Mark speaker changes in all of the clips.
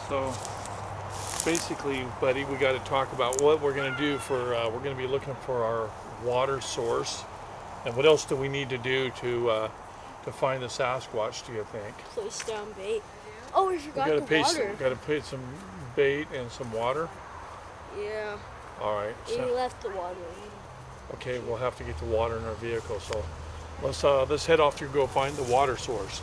Speaker 1: So basically, buddy, we got to talk about what we're going to do for, we're going to be looking for our water source. And what else do we need to do to find the Sasquatch, do you think?
Speaker 2: Place down bait. Oh, we forgot the water.
Speaker 1: We got to put some bait and some water?
Speaker 2: Yeah.
Speaker 1: All right.
Speaker 2: We left the water.
Speaker 1: Okay, we'll have to get the water in our vehicle. So let's head off to go find the water source.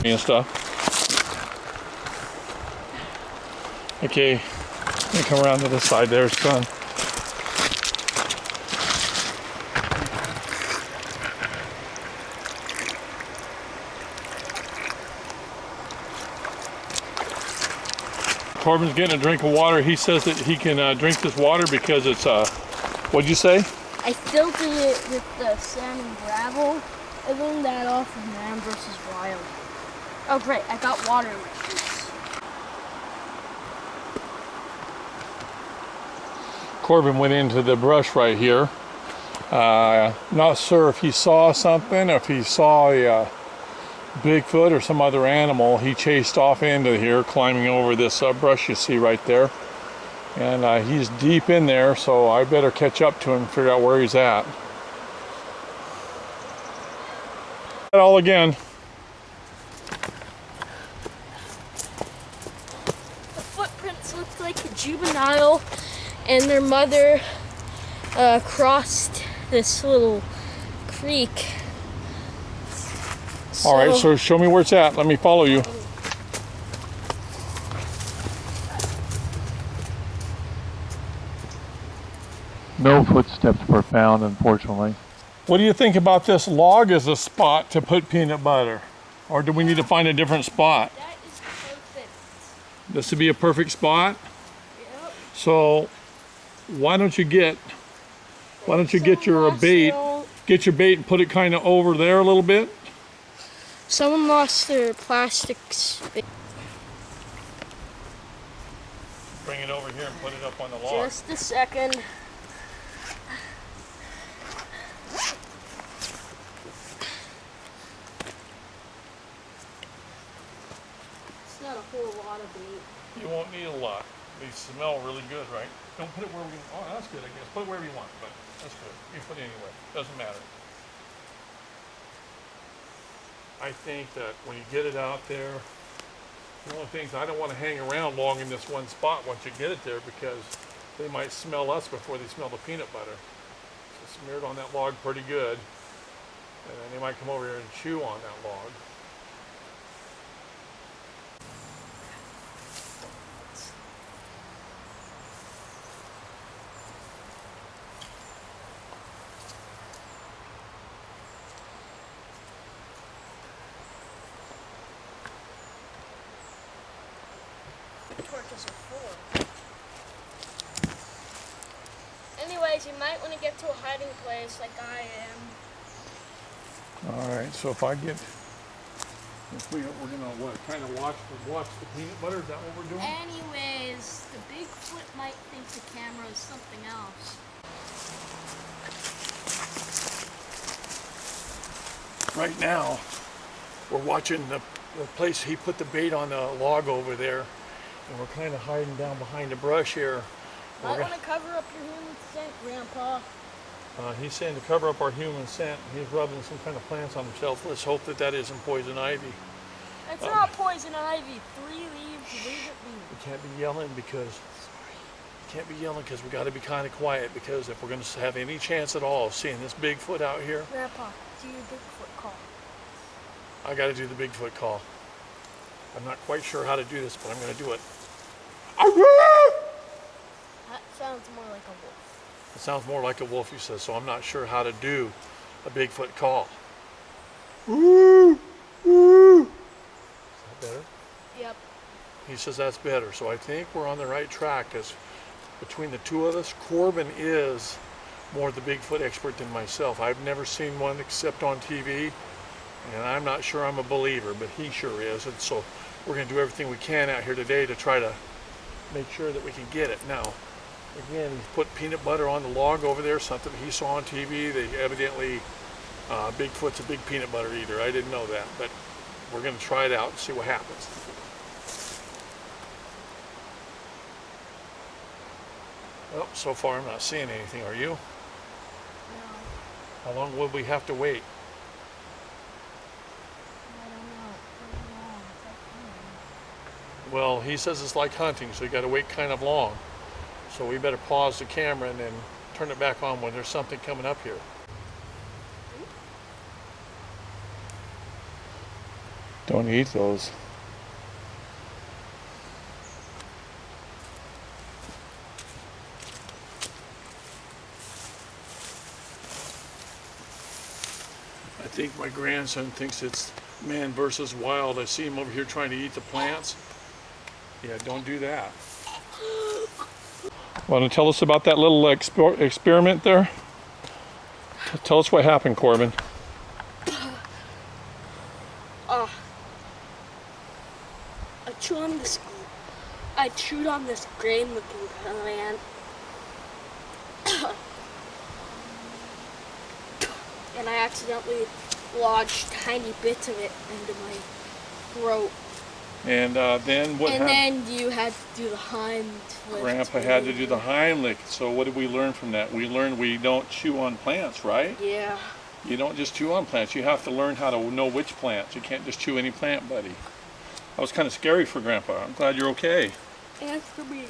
Speaker 1: And stuff. Okay, let me come around to this side there, son. Corbin's getting a drink of water. He says that he can drink this water because it's, what'd you say?
Speaker 2: I filtered it with the sand and gravel. I learned that off of Man vs. Wild. Oh great, I got water in my shoes.
Speaker 1: Corbin went into the brush right here. Not sure if he saw something, or if he saw a Bigfoot or some other animal. He chased off into here, climbing over this brush you see right there. And he's deep in there, so I better catch up to him and figure out where he's at. All again.
Speaker 2: The footprints looked like a juvenile and their mother crossed this little creek.
Speaker 1: All right, so show me where it's at. Let me follow you. No footsteps were found, unfortunately. What do you think about this log as a spot to put peanut butter? Or do we need to find a different spot?
Speaker 2: That is perfect.
Speaker 1: This would be a perfect spot?
Speaker 2: Yep.
Speaker 1: So why don't you get your bait, and put it kind of over there a little bit?
Speaker 2: Someone lost their plastics.
Speaker 1: Bring it over here and put it up on the log.
Speaker 2: Just a second. It's not a whole lot of bait.
Speaker 1: You won't need a lot. They smell really good, right? Don't put it where we, oh, that's good, I guess. Put it wherever you want, but that's good. You put it anywhere, doesn't matter. I think that when you get it out there, the only thing is I don't want to hang around long in this one spot once you get it there, because they might smell us before they smell the peanut butter. So smear it on that log pretty good, and then they might come over here and chew on that log.
Speaker 2: Torches are full. Anyways, you might want to get to a hiding place like I am.
Speaker 1: All right, so if we're gonna what, kind of watch the peanut butter? Is that what we're doing?
Speaker 2: Anyways, the Bigfoot might think the camera is something else.
Speaker 1: Right now, we're watching the place he put the bait on the log over there, and we're kind of hiding down behind the brush here.
Speaker 2: Might want to cover up your human scent, Grandpa.
Speaker 1: He's saying to cover up our human scent. He's rubbing some kind of plants on himself. Let's hope that that isn't poison ivy.
Speaker 2: It's not poison ivy. 3 leaves, leave it be.
Speaker 1: We can't be yelling because we got to be kind of quiet, because if we're going to have any chance at all of seeing this Bigfoot out here,
Speaker 2: Grandpa, do your Bigfoot call.
Speaker 1: I got to do the Bigfoot call. I'm not quite sure how to do this, but I'm going to do it.
Speaker 2: That sounds more like a wolf.
Speaker 1: It sounds more like a wolf, he says, so I'm not sure how to do a Bigfoot call. Woo! Woo! Is that better?
Speaker 2: Yep.
Speaker 1: He says that's better, so I think we're on the right track, because between the two of us, Corbin is more the Bigfoot expert than myself. I've never seen one except on TV, and I'm not sure I'm a believer, but he sure is, and so we're going to do everything we can out here today to try to make sure that we can get it. Now, again, he's put peanut butter on the log over there, something he saw on TV. They evidently, Bigfoot's a big peanut butter eater. I didn't know that, but we're going to try it out and see what happens. Well, so far I'm not seeing anything, are you?
Speaker 2: No.
Speaker 1: How long would we have to wait?
Speaker 2: I don't know. Pretty long. It's like hunting.
Speaker 1: Well, he says it's like hunting, so you got to wait kind of long. So we better pause the camera and then turn it back on when there's something coming up here. Don't eat those. I think my grandson thinks it's man versus wild. I see him over here trying to eat the plants. Yeah, don't do that. Want to tell us about that little experiment there? Tell us what happened, Corbin.
Speaker 2: I chewed on this grain-looking plant. And I accidentally lodged tiny bits of it into my throat.
Speaker 1: And then what happened?
Speaker 2: And then you had to do the Heimlich.
Speaker 1: Grandpa had to do the Heimlich. So what did we learn from that? We learned we don't chew on plants, right?
Speaker 2: Yeah.
Speaker 1: You don't just chew on plants. You have to learn how to know which plants. You can't just chew any plant, buddy. That was kind of scary for Grandpa. I'm glad you're okay.
Speaker 2: And for me.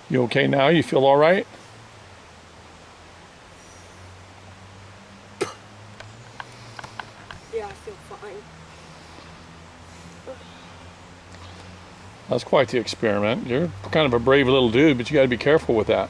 Speaker 1: You okay now? You feel all right?
Speaker 2: Yeah, I feel fine.
Speaker 1: That's quite the experiment. You're kind of a brave little dude, but you got to be careful with that.